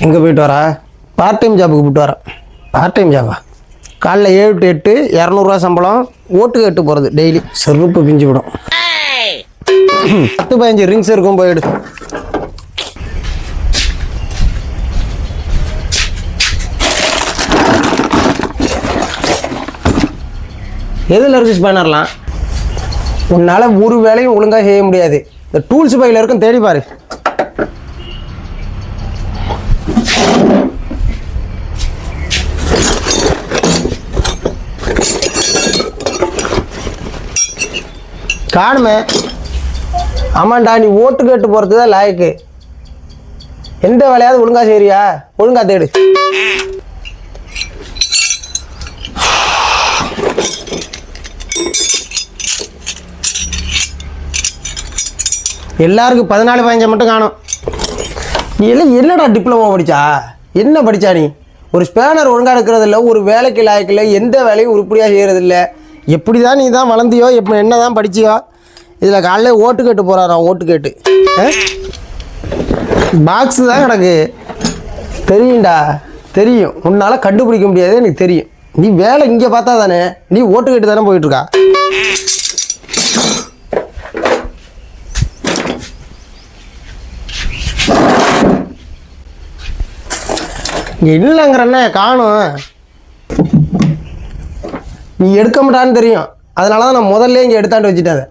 எங்கே போயிட்டு வரா? பார்ட் டைம் ஜாபுக்கு போட்டு வரேன். பார்ட் டைம் ஜாபா? காலைல 7 to 8, 200 சம்பளம். ஓட்டுக்கு 8 போகிறது டெய்லி. செருப்பு பிஞ்சு விடும். 10-15 ரிங்ஸ் இருக்கும், போயிடு. எதில் இருக்கு ஸ்பேனர்லாம்? உன்னால் ஒரு வேலையும் ஒழுங்காக செய்ய முடியாது. இந்த டூல்ஸ் பையில் இருக்கும், தேடி பாரு. காணுமே. ஆமாண்டா, நீ ஓட்டு கேட்டு போகிறது தான் லாய்க்கு. எந்த வேலையாவது ஒழுங்கா செய்றியா? ஒழுங்கா தேடு. எல்லாருக்கும் 14-15 மட்டும் காணும். நீ எல்லாம் என்னடா டிப்ளமோ படித்தா? என்ன படித்தா நீ? ஒரு ஸ்பேனர் ஒழுங்காக எடுக்கிறதில்ல, ஒரு வேலைக்கு லாய்க்கில்லை, எந்த வேலையும் உருப்படியாக செய்கிறதில்ல. எப்படி தான் நீ தான் வளர்ந்தியோ, இப்போ என்ன தான் படிச்சியோ? இதில் காலைல ஓட்டு கேட்டு போகிறாராம். ஓட்டு கேட்டு பாக்ஸு தான் எனக்கு தெரியும்டா. தெரியும், உன்னால் கண்டுபிடிக்க முடியாது, எனக்கு தெரியும். நீ வேலை இங்கே பார்த்தா தானே, நீ ஓட்டு கேட்டு தானே போயிட்டுருக்கா. இல்லைங்கிறண்ணே காணும். நீ எடுக்க மாட்டான்னு தெரியும், அதனால தான் நான் முதல்ல இங்கே எடுத்தாண்டு வச்சுட்டேன்.